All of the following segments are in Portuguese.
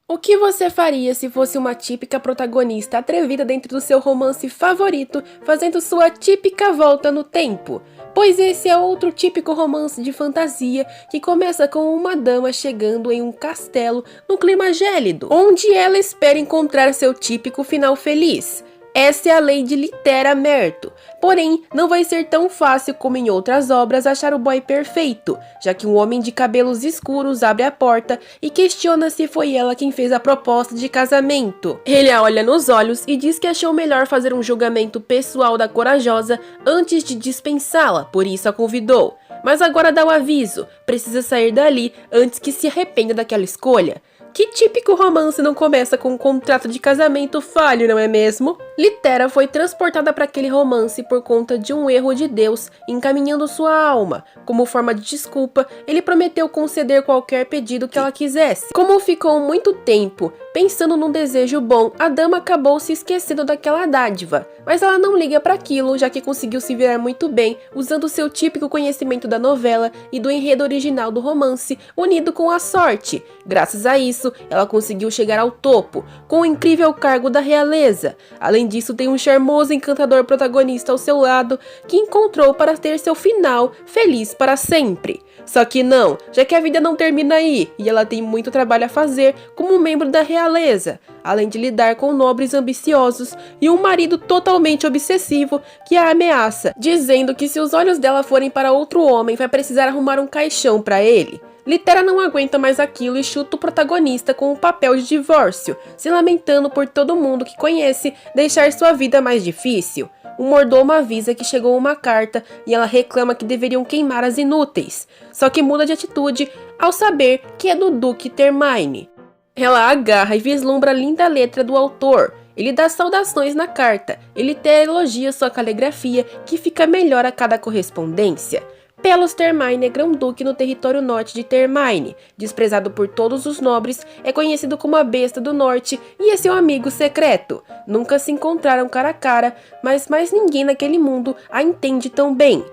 O que você faria se fosse uma típica protagonista atrevida dentro do seu romance favorito, fazendo sua típica volta no tempo? Pois esse é outro típico romance de fantasia que começa com uma dama chegando em um castelo no clima gélido, onde ela espera encontrar seu típico final feliz. Essa é a Lady Litera Merto, porém não vai ser tão fácil como em outras obras achar o boy perfeito, já que um homem de cabelos escuros abre a porta e questiona se foi ela quem fez a proposta de casamento. Ele a olha nos olhos e diz que achou melhor fazer um julgamento pessoal da corajosa antes de dispensá-la, por isso a convidou. Mas agora dá o aviso, precisa sair dali antes que se arrependa daquela escolha. Que típico romance não começa com um contrato de casamento falho, não é mesmo? Litera foi transportada para aquele romance por conta de um erro de Deus encaminhando sua alma. Como forma de desculpa, ele prometeu conceder qualquer pedido que ela quisesse. Como ficou muito tempo pensando num desejo bom, a dama acabou se esquecendo daquela dádiva. Mas ela não liga para aquilo, já que conseguiu se virar muito bem usando seu típico conhecimento da novela e do enredo original do romance, unido com a sorte. Graças a isso, ela conseguiu chegar ao topo, com o incrível cargo da realeza. Além disso, tem um charmoso e encantador protagonista ao seu lado, que encontrou para ter seu final feliz para sempre. Só que não, já que a vida não termina aí, e ela tem muito trabalho a fazer como membro da realeza, além de lidar com nobres ambiciosos e um marido totalmente obsessivo que a ameaça, dizendo que se os olhos dela forem para outro homem, vai precisar arrumar um caixão para ele. Litera não aguenta mais aquilo e chuta o protagonista com o papel de divórcio, se lamentando por todo mundo que conhece deixar sua vida mais difícil. O mordomo avisa que chegou uma carta e ela reclama que deveriam queimar as inúteis, só que muda de atitude ao saber que é do Duque Termine. Ela agarra e vislumbra a linda letra do autor. Ele dá saudações na carta, ele elogia sua caligrafia, que fica melhor a cada correspondência. Pelos Termine é grão-duque no território norte de Termine, desprezado por todos os nobres, é conhecido como a besta do norte e é seu amigo secreto. Nunca se encontraram cara a cara, mas mais ninguém naquele mundo a entende tão bem.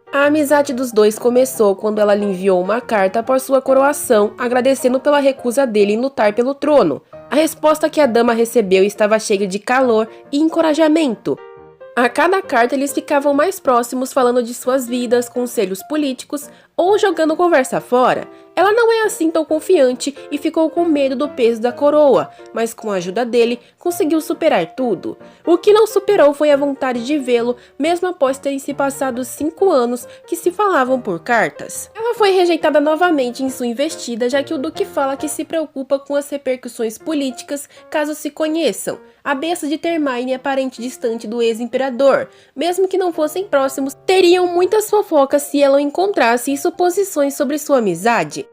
A amizade dos dois começou quando ela lhe enviou uma carta após sua coroação, agradecendo pela recusa dele em lutar pelo trono. A resposta que a dama recebeu estava cheia de calor e encorajamento. A cada carta eles ficavam mais próximos falando de suas vidas, conselhos políticos ou jogando conversa fora. Ela não é assim tão confiante e ficou com medo do peso da coroa, mas com a ajuda dele conseguiu superar tudo. O que não superou foi a vontade de vê-lo, mesmo após terem se passado 5 anos que se falavam por cartas. Ela foi rejeitada novamente em sua investida, já que o Duque fala que se preocupa com as repercussões políticas caso se conheçam. A besta de Termine é parente distante do ex-imperador. Mesmo que não fossem próximos, teriam muitas fofocas se ela o encontrasse e suposições sobre sua amizade.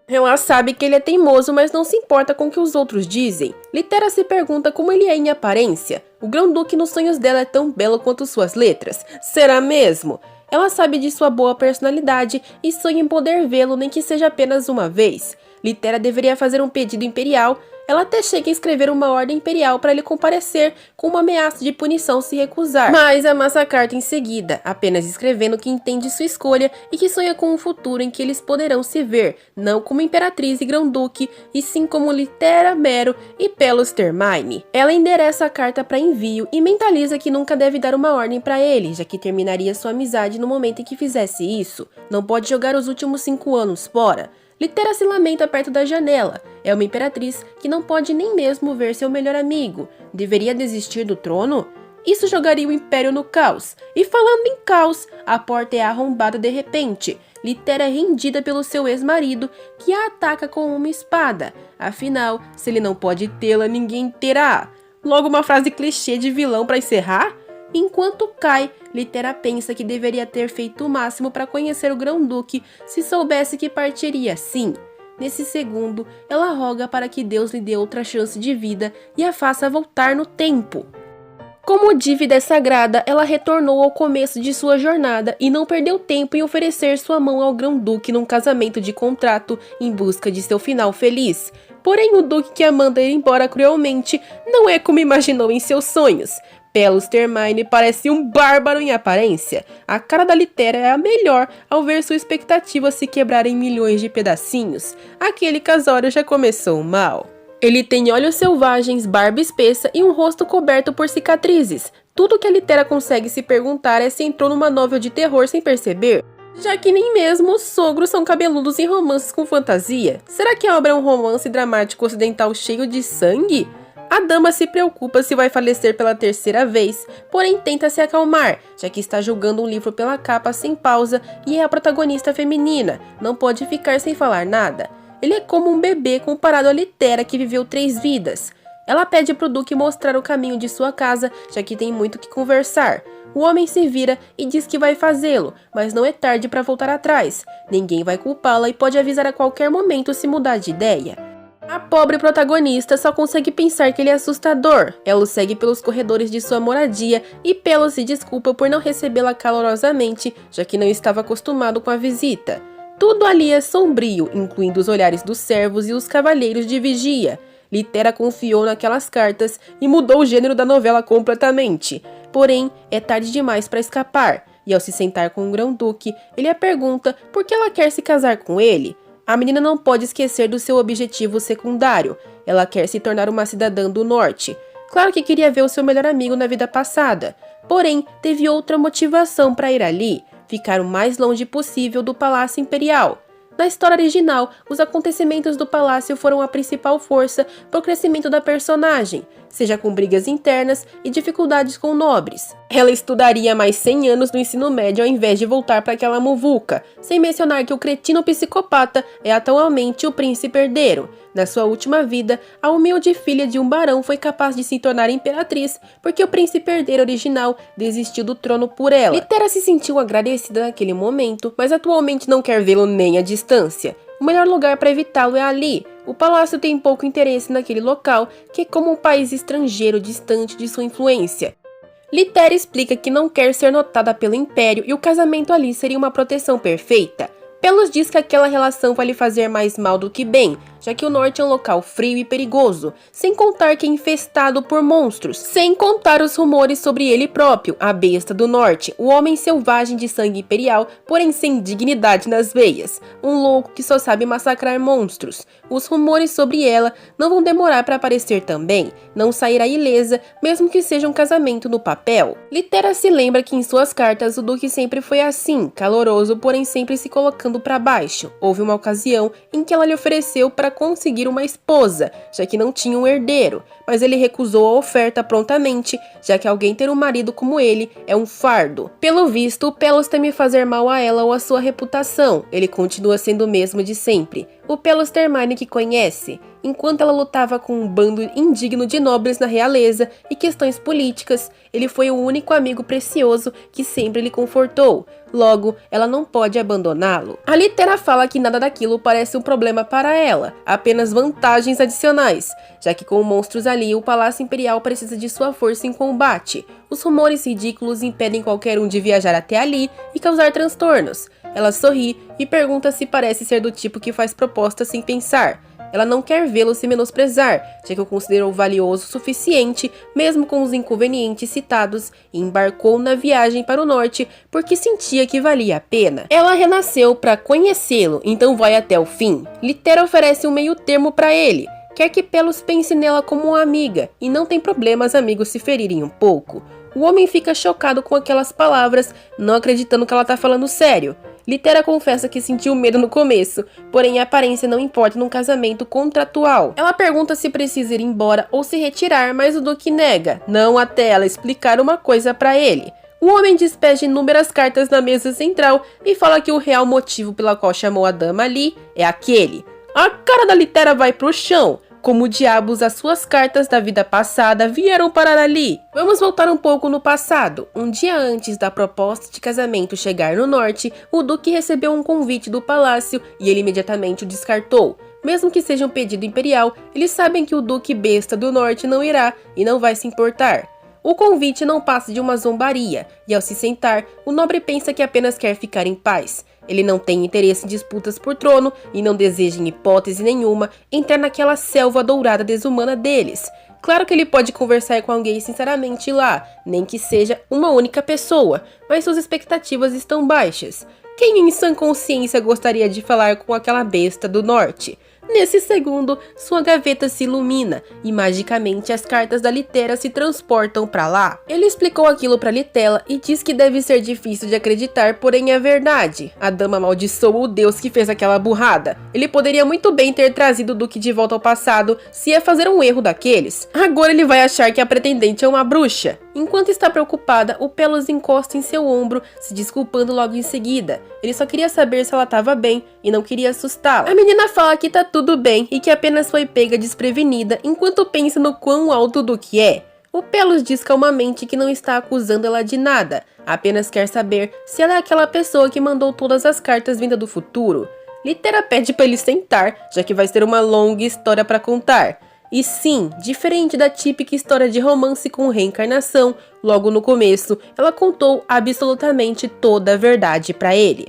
Ela sabe que ele é teimoso, mas não se importa com o que os outros dizem. Litera se pergunta como ele é em aparência. O grão-duque nos sonhos dela é tão belo quanto suas letras. Será mesmo? Ela sabe de sua boa personalidade e sonha em poder vê-lo, nem que seja apenas uma vez. Litera deveria fazer um pedido imperial. Ela até chega a escrever uma ordem imperial para ele comparecer com uma ameaça de punição se recusar. Mas amassa a carta em seguida, apenas escrevendo que entende sua escolha e que sonha com um futuro em que eles poderão se ver, não como imperatriz e grão-duque, e sim como Litera Mero e Pelos Termine. Ela endereça a carta para envio e mentaliza que nunca deve dar uma ordem para ele, já que terminaria sua amizade no momento em que fizesse isso. Não pode jogar os últimos 5 anos fora. Litera se lamenta perto da janela. É uma imperatriz que não pode nem mesmo ver seu melhor amigo. Deveria desistir do trono? Isso jogaria o império no caos. E falando em caos, a porta é arrombada de repente. Litera é rendida pelo seu ex-marido, que a ataca com uma espada. Afinal, se ele não pode tê-la, ninguém terá. Logo uma frase clichê de vilão para encerrar? Enquanto cai, Litera pensa que deveria ter feito o máximo para conhecer o grão-duque se soubesse que partiria sim. Nesse segundo, ela roga para que Deus lhe dê outra chance de vida e a faça voltar no tempo. Como dívida sagrada, ela retornou ao começo de sua jornada e não perdeu tempo em oferecer sua mão ao grão-duque num casamento de contrato em busca de seu final feliz. Porém, o duque que a manda ir embora cruelmente não é como imaginou em seus sonhos. Pelos Termine parece um bárbaro em aparência. A cara da Litera é a melhor ao ver sua expectativa se quebrar em milhões de pedacinhos. Aquele casório já começou mal. Ele tem olhos selvagens, barba espessa e um rosto coberto por cicatrizes. Tudo que a Litera consegue se perguntar é se entrou numa novel de terror sem perceber, já que nem mesmo os sogros são cabeludos em romances com fantasia. Será que a obra é um romance dramático ocidental cheio de sangue? A dama se preocupa se vai falecer pela terceira vez, porém tenta se acalmar, já que está julgando um livro pela capa sem pausa e é a protagonista feminina, não pode ficar sem falar nada. Ele é como um bebê comparado a Litera, que viveu 3 vidas. Ela pede pro Duque mostrar o caminho de sua casa, já que tem muito que conversar. O homem se vira e diz que vai fazê-lo, mas não é tarde para voltar atrás. Ninguém vai culpá-la e pode avisar a qualquer momento se mudar de ideia. A pobre protagonista só consegue pensar que ele é assustador. Ela o segue pelos corredores de sua moradia e Pelo se desculpa por não recebê-la calorosamente, já que não estava acostumado com a visita. Tudo ali é sombrio, incluindo os olhares dos servos e os cavalheiros de vigia. Litera confiou naquelas cartas e mudou o gênero da novela completamente. Porém, é tarde demais para escapar, e ao se sentar com o Grão-Duque, ele a pergunta por que ela quer se casar com ele. A menina não pode esquecer do seu objetivo secundário. Ela quer se tornar uma cidadã do norte. Claro que queria ver o seu melhor amigo na vida passada. Porém, teve outra motivação para ir ali. Ficar o mais longe possível do Palácio Imperial. Na história original, os acontecimentos do palácio foram a principal força para o crescimento da personagem, seja com brigas internas e dificuldades com nobres. Ela estudaria mais 100 anos no ensino médio ao invés de voltar para aquela muvuca, sem mencionar que o cretino psicopata é atualmente o príncipe herdeiro. Na sua última vida, a humilde filha de um barão foi capaz de se tornar imperatriz porque o príncipe herdeiro original desistiu do trono por ela. Litera se sentiu agradecida naquele momento, mas atualmente não quer vê-lo nem à distância. O melhor lugar para evitá-lo é ali. O palácio tem pouco interesse naquele local, que é como um país estrangeiro distante de sua influência. Litera explica que não quer ser notada pelo Império e o casamento ali seria uma proteção perfeita. Pelos diz que aquela relação vai lhe fazer mais mal do que bem, já que o norte é um local frio e perigoso, sem contar que é infestado por monstros, sem contar os rumores sobre ele próprio, a besta do norte, o homem selvagem de sangue imperial, porém sem dignidade nas veias, um louco que só sabe massacrar monstros. Os rumores sobre ela não vão demorar para aparecer também, não sairá ilesa, mesmo que seja um casamento no papel. Litera se lembra que em suas cartas o Duque sempre foi assim, caloroso, porém sempre se colocando para baixo. Houve uma ocasião em que ela lhe ofereceu para conseguir uma esposa, já que não tinha um herdeiro, mas ele recusou a oferta prontamente, já que alguém ter um marido como ele é um fardo. Pelo visto, o Pelos teme fazer mal a ela ou a sua reputação, ele continua sendo o mesmo de sempre. O Pelos Termine que conhece, enquanto ela lutava com um bando indigno de nobres na realeza e questões políticas, ele foi o único amigo precioso que sempre lhe confortou. Logo, ela não pode abandoná-lo. A Litera fala que nada daquilo parece um problema para ela, apenas vantagens adicionais, já que com monstros ali, o Palácio Imperial precisa de sua força em combate. Os rumores ridículos impedem qualquer um de viajar até ali e causar transtornos. Ela sorri e pergunta se parece ser do tipo que faz propostas sem pensar. Ela não quer vê-lo se menosprezar, já que o considerou valioso o suficiente, mesmo com os inconvenientes citados, e embarcou na viagem para o norte porque sentia que valia a pena. Ela renasceu para conhecê-lo, então vai até o fim. Litera oferece um meio termo para ele. Quer que Pelos pense nela como uma amiga, e não tem problema os amigos se ferirem um pouco. O homem fica chocado com aquelas palavras, não acreditando que ela tá falando sério. Litera confessa que sentiu medo no começo, porém a aparência não importa num casamento contratual. Ela pergunta se precisa ir embora ou se retirar, mas o Duque nega, não até ela explicar uma coisa pra ele. O homem despeja inúmeras cartas na mesa central e fala que o real motivo pela qual chamou a dama ali é aquele. A cara da Litera vai pro chão. Como diabos as suas cartas da vida passada vieram parar ali? Vamos voltar um pouco no passado. Um dia antes da proposta de casamento chegar no norte, o Duque recebeu um convite do palácio e ele imediatamente o descartou. Mesmo que seja um pedido imperial, eles sabem que o Duque besta do norte não irá e não vai se importar. O convite não passa de uma zombaria, e ao se sentar, o nobre pensa que apenas quer ficar em paz. Ele não tem interesse em disputas por trono e não deseja em hipótese nenhuma entrar naquela selva dourada desumana deles. Claro que ele pode conversar com alguém sinceramente lá, nem que seja uma única pessoa, mas suas expectativas estão baixas. Quem em sã consciência gostaria de falar com aquela besta do norte? Nesse segundo, sua gaveta se ilumina e magicamente as cartas da Litera se transportam para lá. Ele explicou aquilo para Litella e diz que deve ser difícil de acreditar, porém é verdade. A dama amaldiçoou o deus que fez aquela burrada. Ele poderia muito bem ter trazido o Duque de volta ao passado se ia fazer um erro daqueles. Agora ele vai achar que a pretendente é uma bruxa. Enquanto está preocupada, o Pelos encosta em seu ombro, se desculpando logo em seguida. Ele só queria saber se ela estava bem e não queria assustá-la. A menina fala que tá tudo bem e que apenas foi pega desprevenida enquanto pensa no quão alto o Duque é. O Pelos diz calmamente que não está acusando ela de nada, apenas quer saber se ela é aquela pessoa que mandou todas as cartas vinda do futuro. Litera pede para ele sentar, já que vai ser uma longa história para contar. E sim, diferente da típica história de romance com reencarnação, logo no começo, ela contou absolutamente toda a verdade para ele.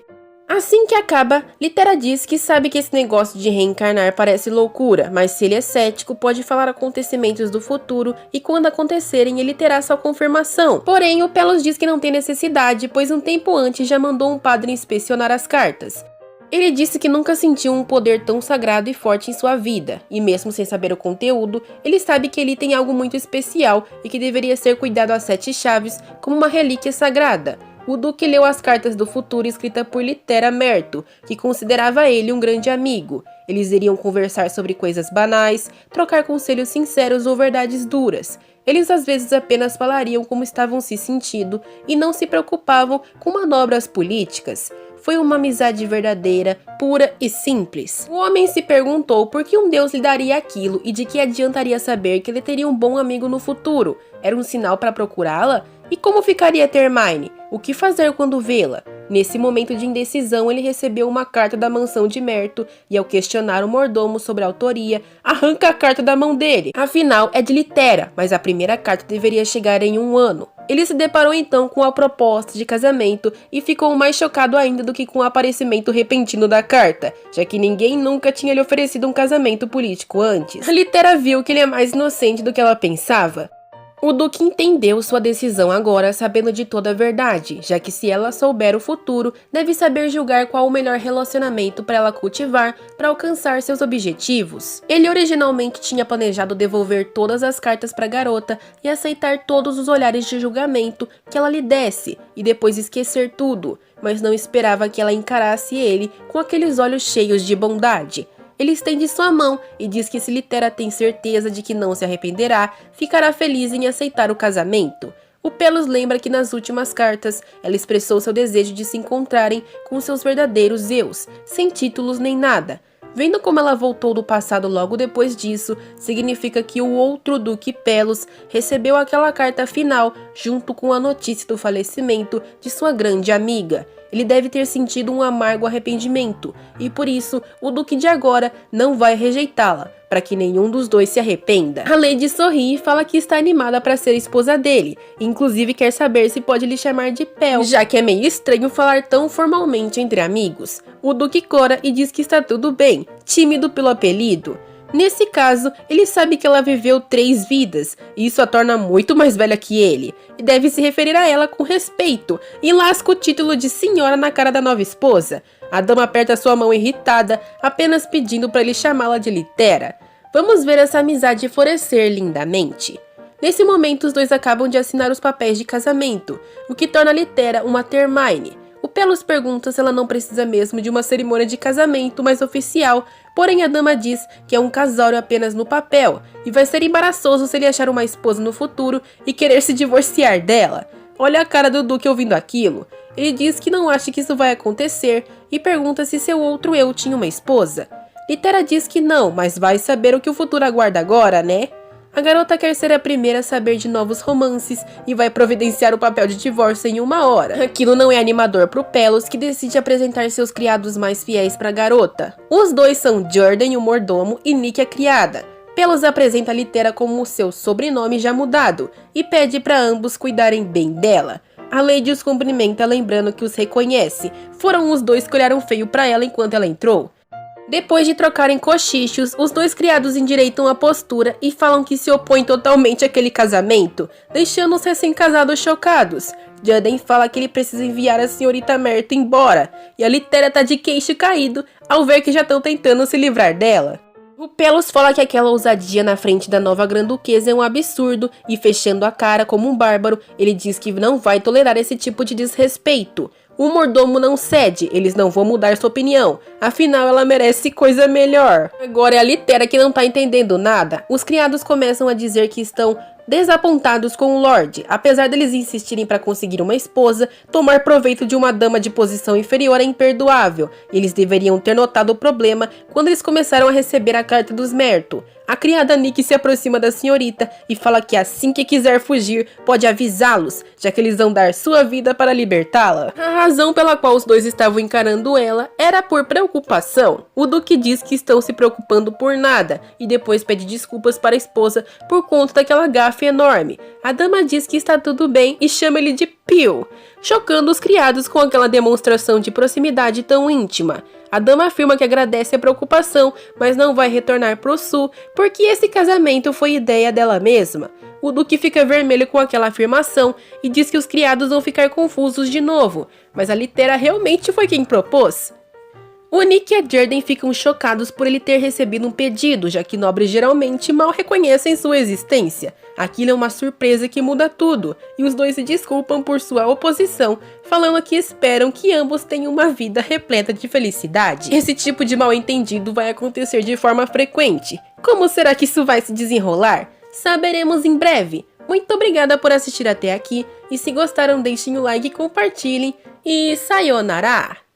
Assim que acaba, Litera diz que sabe que esse negócio de reencarnar parece loucura, mas se ele é cético, pode falar acontecimentos do futuro e quando acontecerem ele terá sua confirmação. Porém, o Pelos diz que não tem necessidade, pois um tempo antes já mandou um padre inspecionar as cartas. Ele disse que nunca sentiu um poder tão sagrado e forte em sua vida, e mesmo sem saber o conteúdo, ele sabe que ele tem algo muito especial e que deveria ser cuidado às 7 chaves como uma relíquia sagrada. O Duque leu as cartas do futuro escritas por Litera Merto, que considerava ele um grande amigo. Eles iriam conversar sobre coisas banais, trocar conselhos sinceros ou verdades duras. Eles às vezes apenas falariam como estavam se sentindo e não se preocupavam com manobras políticas. Foi uma amizade verdadeira, pura e simples. O homem se perguntou por que um deus lhe daria aquilo e de que adiantaria saber que ele teria um bom amigo no futuro. Era um sinal para procurá-la? E como ficaria Termine? O que fazer quando vê-la? Nesse momento de indecisão, ele recebeu uma carta da mansão de Merto e, ao questionar o mordomo sobre a autoria, arranca a carta da mão dele. Afinal, é de Litera, mas a primeira carta deveria chegar em 1 ano. Ele se deparou então com a proposta de casamento e ficou mais chocado ainda do que com o aparecimento repentino da carta, já que ninguém nunca tinha lhe oferecido um casamento político antes. A Litera viu que ele é mais inocente do que ela pensava. O Duque entendeu sua decisão agora sabendo de toda a verdade, já que se ela souber o futuro, deve saber julgar qual o melhor relacionamento para ela cultivar para alcançar seus objetivos. Ele originalmente tinha planejado devolver todas as cartas para a garota e aceitar todos os olhares de julgamento que ela lhe desse, e depois esquecer tudo, mas não esperava que ela encarasse ele com aqueles olhos cheios de bondade. Ele estende sua mão e diz que se Litera tem certeza de que não se arrependerá, ficará feliz em aceitar o casamento. O Pelos lembra que nas últimas cartas, ela expressou seu desejo de se encontrarem com seus verdadeiros eus, sem títulos nem nada. Vendo como ela voltou do passado logo depois disso, significa que o outro Duque Pelos recebeu aquela carta final junto com a notícia do falecimento de sua grande amiga. Ele deve ter sentido um amargo arrependimento, e por isso o Duque de agora não vai rejeitá-la, para que nenhum dos dois se arrependa. A Lady sorri e fala que está animada para ser esposa dele, inclusive quer saber se pode lhe chamar de Pel, já que é meio estranho falar tão formalmente entre amigos. O Duque cora e diz que está tudo bem, tímido pelo apelido. Nesse caso, ele sabe que ela viveu 3 vidas, e isso a torna muito mais velha que ele, e deve se referir a ela com respeito, e lasca o título de senhora na cara da nova esposa. A dama aperta sua mão irritada, apenas pedindo para ele chamá-la de Litera. Vamos ver essa amizade florescer lindamente. Nesse momento, os dois acabam de assinar os papéis de casamento, o que torna Litera uma Termine. O Pelos pergunta se ela não precisa mesmo de uma cerimônia de casamento mais oficial, porém a dama diz que é um casório apenas no papel, e vai ser embaraçoso se ele achar uma esposa no futuro e querer se divorciar dela. Olha a cara do Duque ouvindo aquilo. Ele diz que não acha que isso vai acontecer e pergunta se seu outro eu tinha uma esposa. Litera diz que não, mas vai saber o que o futuro aguarda agora, né? A garota quer ser a primeira a saber de novos romances e vai providenciar o papel de divórcio em 1 hora. Aquilo não é animador pro Pelos, que decide apresentar seus criados mais fiéis pra garota. Os dois são Jordan, o mordomo, e Nick, a criada. Pelos apresenta a Litera como o seu sobrenome já mudado e pede para ambos cuidarem bem dela. A Lady os cumprimenta lembrando que os reconhece. Foram os dois que olharam feio pra ela enquanto ela entrou. Depois de trocarem cochichos, os dois criados endireitam a postura e falam que se opõem totalmente àquele casamento, deixando os recém-casados chocados. Jordan fala que ele precisa enviar a senhorita Merto embora, e a Litera tá de queixo caído ao ver que já estão tentando se livrar dela. O Pelos fala que aquela ousadia na frente da nova Grã-Duquesa é um absurdo e, fechando a cara como um bárbaro, ele diz que não vai tolerar esse tipo de desrespeito. O mordomo não cede, eles não vão mudar sua opinião, afinal ela merece coisa melhor. Agora é a Litera que não tá entendendo nada. Os criados começam a dizer que estão desapontados com o Lorde, apesar deles insistirem para conseguir uma esposa, tomar proveito de uma dama de posição inferior é imperdoável. Eles deveriam ter notado o problema quando eles começaram a receber a carta dos Merto. A criada Nick se aproxima da senhorita e fala que assim que quiser fugir, pode avisá-los, já que eles vão dar sua vida para libertá-la. A razão pela qual os dois estavam encarando ela era por preocupação. O Duque diz que estão se preocupando por nada e depois pede desculpas para a esposa por conta daquela gafe enorme. A dama diz que está tudo bem e chama ele de Pio, chocando os criados com aquela demonstração de proximidade tão íntima. A dama afirma que agradece a preocupação, mas não vai retornar pro sul, porque esse casamento foi ideia dela mesma. O Duque fica vermelho com aquela afirmação e diz que os criados vão ficar confusos de novo, mas a Litera realmente foi quem propôs. O Nick e a Jerden ficam chocados por ele ter recebido um pedido, já que nobres geralmente mal reconhecem sua existência. Aquilo é uma surpresa que muda tudo, e os dois se desculpam por sua oposição, falando que esperam que ambos tenham uma vida repleta de felicidade. Esse tipo de mal-entendido vai acontecer de forma frequente. Como será que isso vai se desenrolar? Saberemos em breve. Muito obrigada por assistir até aqui, e se gostaram deixem o like e compartilhem, e sayonara!